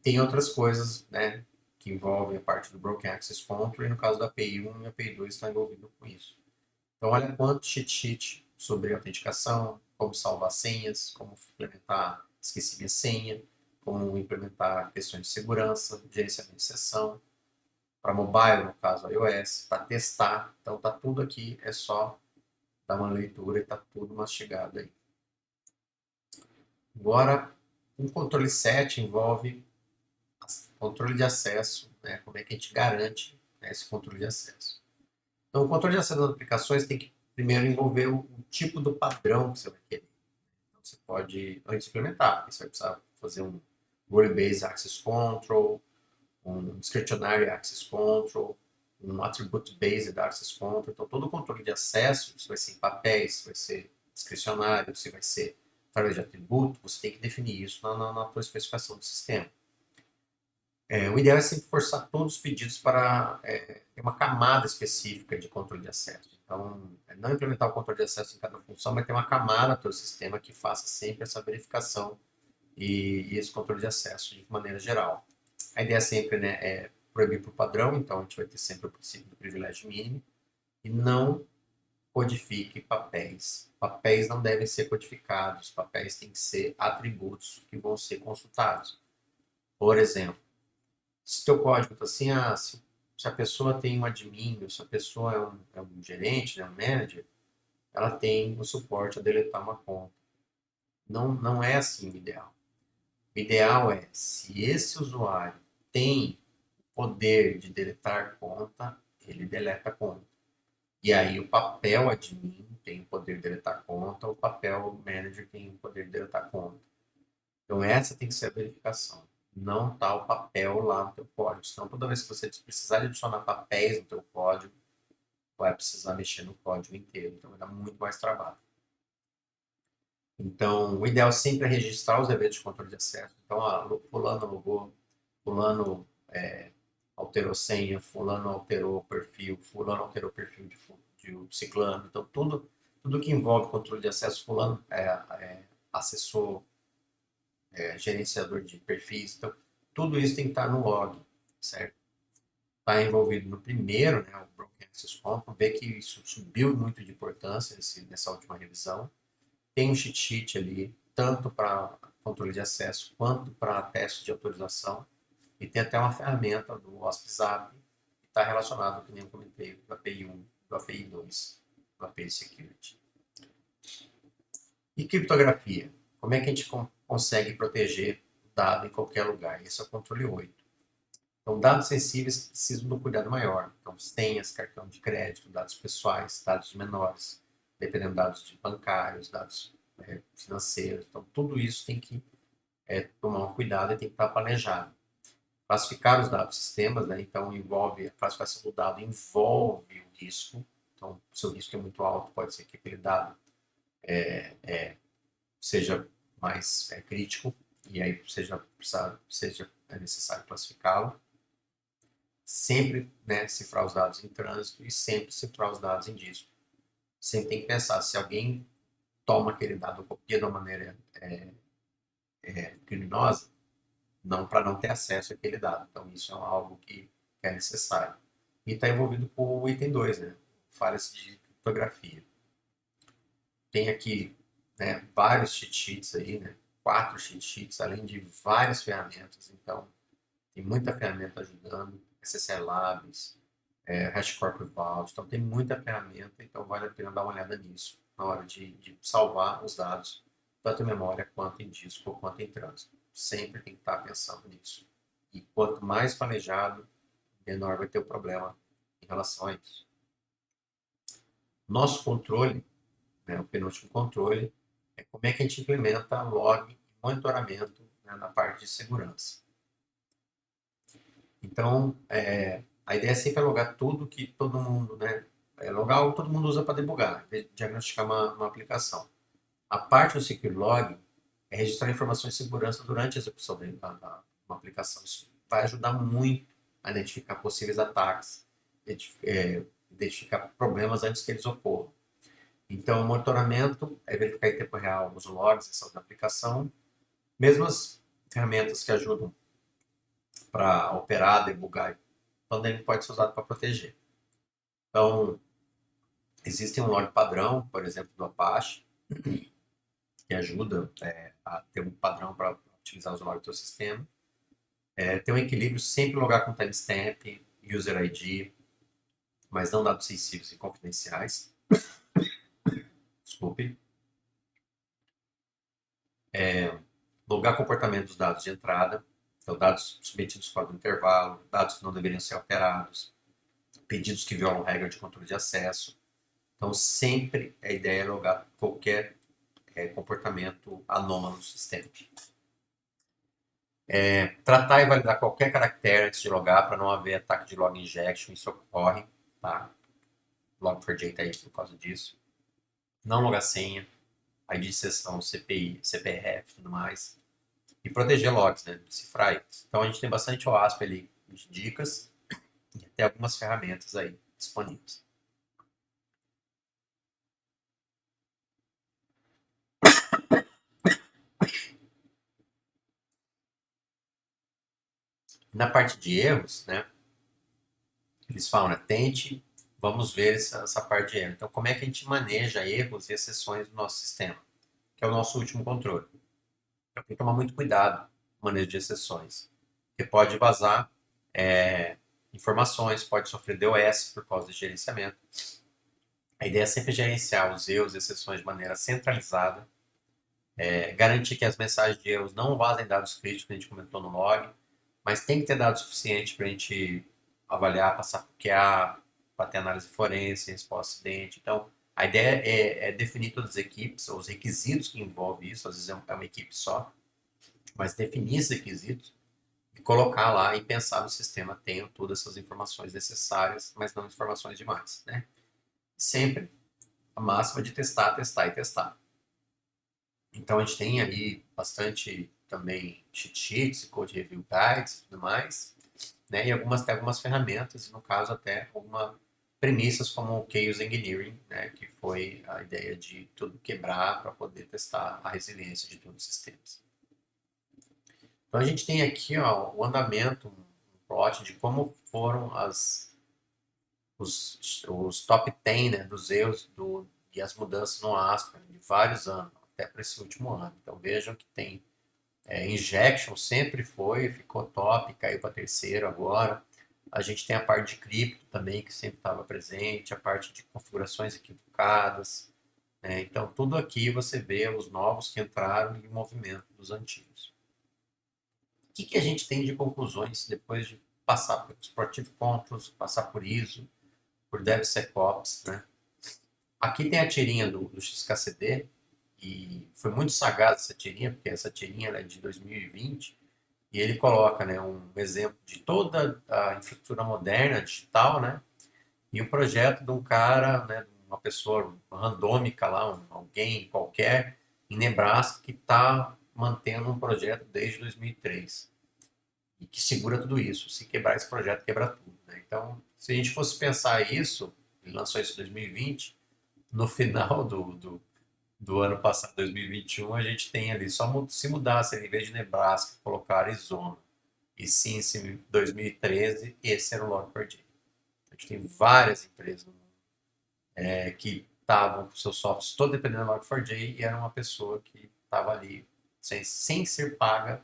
Tem outras coisas, né, que envolvem a parte do Broken Access Control e no caso da API 1 e API 2 estão envolvidos com isso. Então olha quanto cheat sheet sobre autenticação, como salvar senhas, como implementar esqueci minha senha, como implementar questões de segurança, gerenciamento de sessão, para mobile, no caso iOS, para testar. Então tá tudo aqui, é só dar uma leitura e tá tudo mastigado aí. Agora, um controle 7 envolve controle de acesso, né? Como é que a gente garante, né, esse controle de acesso. Então, o controle de acesso das aplicações tem que primeiro envolver o tipo do padrão que você vai querer. Então, você pode, antes de implementar, porque você vai precisar fazer um Role-Based Access Control, um Discretionary Access Control, um Attribute-Based Access Control. Então, todo o controle de acesso, se vai ser em papéis, se vai ser discricionário, se vai ser através de atributo, você tem que definir isso na tua especificação do sistema. O ideal é sempre forçar todos os pedidos para ter uma camada específica de controle de acesso. Então, não implementar o controle de acesso em cada função, mas ter uma camada para o sistema que faça sempre essa verificação e esse controle de acesso de maneira geral. A ideia sempre, né, é proibir por padrão, então a gente vai ter sempre o princípio do privilégio mínimo e não codifique papéis. Papéis não devem ser codificados, papéis têm que ser atributos que vão ser consultados. Por exemplo, se o teu código está assim, se a pessoa tem um admin, ou se a pessoa é um gerente, né, um manager, ela tem o suporte a deletar uma conta. Não é assim o ideal. O ideal é, se esse usuário tem poder de deletar conta, ele deleta a conta. E aí o papel admin tem o poder de deletar conta, o papel manager tem o poder de deletar conta. Então essa tem que ser a verificação. Não está o papel lá no teu código. Senão toda vez que você precisar de adicionar papéis no teu código, vai precisar mexer no código inteiro. Então vai dar muito mais trabalho. Então o ideal sempre é registrar os eventos de controle de acesso. Então, fulano logou, fulano alterou senha, fulano alterou perfil, fulano alterou perfil de ciclano. Então tudo que envolve controle de acesso, fulano acessou gerenciador de perfis. Então, tudo isso tem que estar no log, certo? Está envolvido no primeiro, né, o Broken Access Control, vê que isso subiu muito de importância nessa última revisão. Tem um cheat sheet ali, tanto para controle de acesso quanto para teste de autorização. E tem até uma ferramenta do OSPZAP que está relacionado, que nem eu comentei, do API 1, do API 2, do API Security. E criptografia? Como é que a gente consegue proteger o dado em qualquer lugar? Esse é o controle 8. Então, dados sensíveis precisam de um cuidado maior. Então, senhas, cartão de crédito, dados pessoais, dados menores, dependendo de dados bancários, dados financeiros. Então, tudo isso tem que tomar um cuidado e tem que estar planejado. Classificar os dados sistemas, né? Então, envolve a classificação do dado, envolve o risco. Então, se o risco é muito alto, pode ser que aquele dado seja mais crítico e aí seja necessário classificá-lo. Sempre, né, cifrar os dados em trânsito e sempre cifrar os dados em disco. Sempre tem que pensar, se alguém toma aquele dado, copia de uma maneira criminosa, não para não ter acesso àquele dado. Então, isso é algo que é necessário. E está envolvido com o item 2, né? Falhas de criptografia. Tem aqui, né, vários cheat sheets aí, né? 4 cheat sheets, além de várias ferramentas. Então, tem muita ferramenta ajudando. SSL Labs, HashiCorp Vault. Então, tem muita ferramenta. Então, vale a pena dar uma olhada nisso na hora de salvar os dados, tanto em memória, quanto em disco, quanto em trânsito. Sempre tem que estar pensando nisso. E quanto mais planejado, menor vai ter o problema em relação a isso. Nosso controle, né, o penúltimo controle, é como é que a gente implementa log e monitoramento, né, na parte de segurança. Então, a ideia é sempre logar tudo que todo mundo, né, logar o que todo mundo usa para debugar, diagnosticar uma aplicação. A parte do Secure Log é registrar informações de segurança durante a execução da uma aplicação. Isso vai ajudar muito a identificar possíveis ataques, identificar problemas antes que eles ocorram. Então, o monitoramento é verificar em tempo real os logs da aplicação, mesmas ferramentas que ajudam para operar, debugar, também pode ser usado para proteger. Então, existe um log padrão, por exemplo, do Apache, que ajuda a ter um padrão para utilizar os logs do seu sistema. Ter um equilíbrio, sempre logar com timestamp, user ID, mas não dados sensíveis e confidenciais. Desculpe. Logar comportamento dos dados de entrada, então dados submetidos fora do intervalo, dados que não deveriam ser alterados, pedidos que violam regra de controle de acesso. Então, sempre a ideia é logar qualquer comportamento anômalo no sistema. Tratar e validar qualquer caractere antes de logar para não haver ataque de log injection, isso ocorre, tá? Log4j está aí por causa disso. Não logar senha, ID de sessão, CPI, CPRF e tudo mais. E proteger logs, né? Decifrar eles. Então a gente tem bastante OASP ali de dicas e até algumas ferramentas aí disponíveis. Na parte de erros, né? Eles falam, né? Tente, vamos ver essa parte de erro. Então, como é que a gente maneja erros e exceções do nosso sistema? Que é o nosso último controle. Então, tem que tomar muito cuidado no manejo de exceções. Porque pode vazar informações, pode sofrer DOS por causa de gerenciamento. A ideia é sempre gerenciar os erros e exceções de maneira centralizada, garantir que as mensagens de erros não vazem dados críticos, que a gente comentou no log, mas tem que ter dados suficientes para a gente avaliar, passar por QA, para ter análise forense, resposta acidente. Então, a ideia é definir todas as equipes, os requisitos que envolvem isso, às vezes é uma equipe só, mas definir esses requisitos e colocar lá e pensar no sistema tenha todas essas informações necessárias, mas não informações demais, né? Sempre a máxima de testar, testar e testar. Então a gente tem aí bastante também cheat sheets, code review guides e tudo mais, né? E tem algumas ferramentas, e no caso até algumas premissas como o Chaos Engineering, né? Que foi a ideia de tudo quebrar para poder testar a resiliência de todos os sistemas. Então a gente tem aqui, ó, o andamento, um plot de como foram os top 10, né, dos erros e as mudanças no Aspen de vários anos, até para esse último ano. Então vejam que tem injection, sempre ficou top, caiu para terceiro agora. A gente tem a parte de cripto também, que sempre estava presente, a parte de configurações equivocadas. Né? Então tudo aqui você vê os novos que entraram e o movimento dos antigos. O que a gente tem de conclusões depois de passar por Sportive Controls, passar por ISO, por DevSecOps, né? Aqui tem a tirinha do XKCD, e foi muito sagaz essa tirinha, porque essa tirinha é de 2020, e ele coloca, né, um exemplo de toda a infraestrutura moderna, digital, né, e um projeto de um cara, né, uma pessoa randômica lá, alguém qualquer, em Nebraska, que está mantendo um projeto desde 2003, e que segura tudo isso. Se quebrar esse projeto, quebra tudo. Né? Então, se a gente fosse pensar isso, ele lançou isso em 2020, no final do ano passado, 2021, a gente tem ali, só se mudasse, em vez de Nebraska, colocar Arizona, e sim, se 2013, esse era o Log4j. A gente tem várias empresas no mundo, que estavam com seus softwares todo dependendo do Log4j e era uma pessoa que estava ali sem ser paga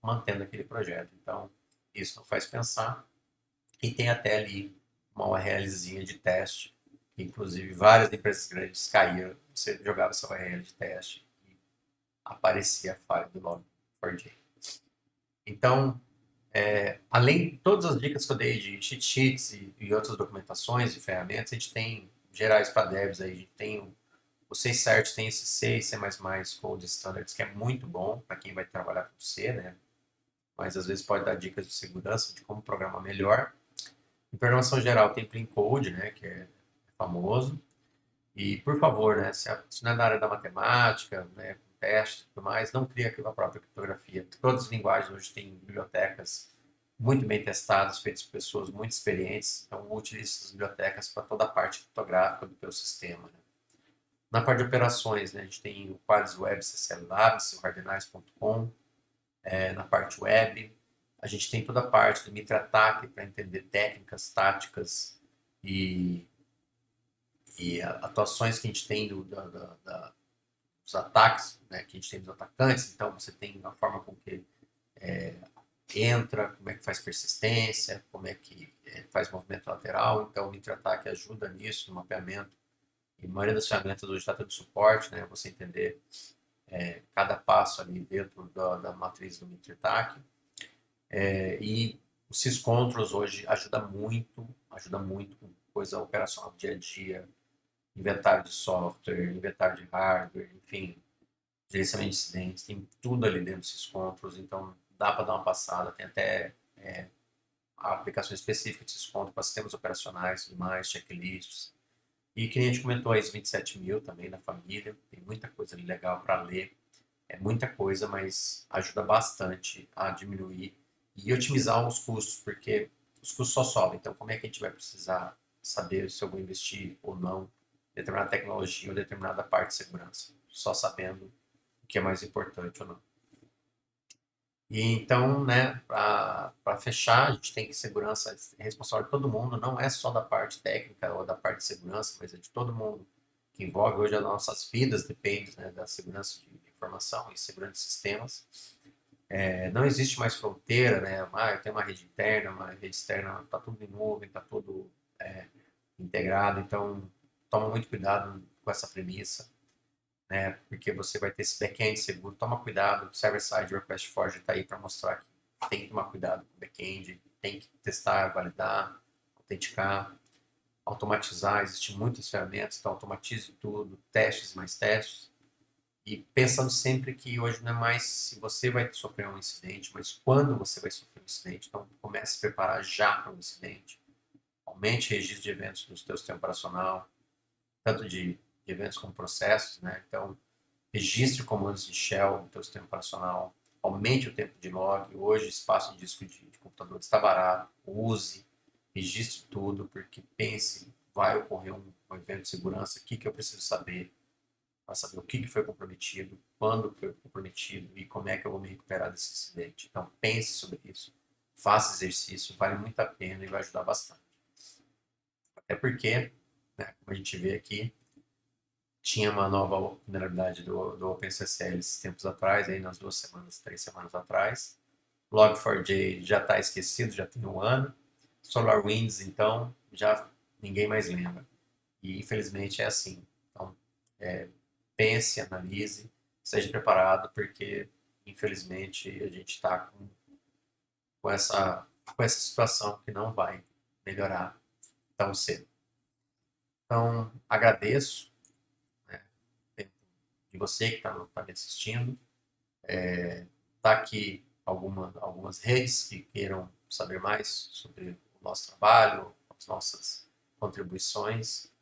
mantendo aquele projeto. Então, isso não faz pensar. E tem até ali uma URLzinha de teste, que inclusive várias empresas grandes caíram. Você jogava essa URL de teste e aparecia a falha do Log4j. Então, além de todas as dicas que eu dei de cheat sheets e outras documentações e ferramentas, a gente tem gerais para devs aí, a gente tem o C-Cert, tem esse C e C++ Code Standards, que é muito bom para quem vai trabalhar com C, né? Mas às vezes pode dar dicas de segurança, de como programar melhor. Em programação geral tem Clean Code, né, que é famoso. E, por favor, né, se não é da área da matemática, né, com testes e tudo mais, não crie a própria criptografia. Todas as linguagens hoje têm bibliotecas muito bem testadas, feitas por pessoas muito experientes. Então, utilize essas bibliotecas para toda a parte criptográfica do teu sistema. Né? Na parte de operações, né, a gente tem o Qualys Web CCL Labs, o Hardenize.com, na parte web. A gente tem toda a parte do MitraTac para entender técnicas, táticas e, e atuações que a gente tem dos ataques, né, que a gente tem dos atacantes. Então, você tem a forma com que entra, como é que faz persistência, como é que faz movimento lateral. Então, o MitraTac ajuda nisso, no mapeamento. E a maioria das ferramentas hoje está tendo suporte, né? Você entender cada passo ali dentro da matriz do MitraTac. E o SysControls hoje ajuda muito com coisa operacional do dia a dia, inventário de software, inventário de hardware, enfim, gerenciamento de incidentes, tem tudo ali dentro do SysControls, então dá para dar uma passada, tem até aplicações específicas de SysControls para sistemas operacionais e tudo mais, checklists. E que a gente comentou a ISO 27000 também na família, tem muita coisa ali legal para ler, é muita coisa, mas ajuda bastante a diminuir e otimizar os custos, porque os custos só sobem. Então, como é que a gente vai precisar saber se eu vou investir ou não em determinada tecnologia ou determinada parte de segurança? Só sabendo o que é mais importante ou não. E então, né, para fechar, a gente tem que segurança é responsável de todo mundo, não é só da parte técnica ou da parte de segurança, mas é de todo mundo que envolve hoje as nossas vidas, depende, né, da segurança de informação e segurança de sistemas. Não existe mais fronteira, né? Eu tenho uma rede interna, uma rede externa, está tudo em nuvem, está tudo integrado, então toma muito cuidado com essa premissa, né? Porque você vai ter esse back-end seguro, toma cuidado, o server-side request forge está aí para mostrar que tem que tomar cuidado com o back-end, tem que testar, validar, autenticar, automatizar, existem muitas ferramentas, então automatize tudo, testes mais testes, e pensando sempre que hoje não é mais se você vai sofrer um incidente, mas quando você vai sofrer um incidente. Então comece a se preparar já para um incidente. Aumente o registro de eventos no seu sistema operacional, tanto de eventos como processos, né? Então, registre comandos de shell no seu sistema operacional. Aumente o tempo de log. Hoje, espaço de disco de computador está barato. Use, registre tudo, porque pense, vai ocorrer um evento de segurança, o que eu preciso saber para saber o que foi comprometido, quando foi comprometido e como é que eu vou me recuperar desse incidente. Então, pense sobre isso, faça exercício, vale muito a pena e vai ajudar bastante. Até porque, né, como a gente vê aqui, tinha uma nova vulnerabilidade do OpenSSL esses tempos atrás, aí nas 2 semanas, 3 semanas atrás. Log4j já está esquecido, já tem um ano. SolarWinds, então, já ninguém mais lembra. E infelizmente é assim. Então, pense, analise, seja preparado, porque infelizmente a gente está com essa situação que não vai melhorar tão cedo. Então, agradeço, né, de você que está me assistindo. Está aqui algumas redes que queiram saber mais sobre o nosso trabalho, as nossas contribuições.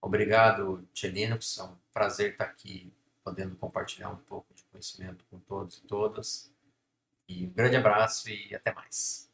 Obrigado, Tia Linux. É um prazer estar aqui podendo compartilhar um pouco de conhecimento com todos e todas. E um grande abraço e até mais.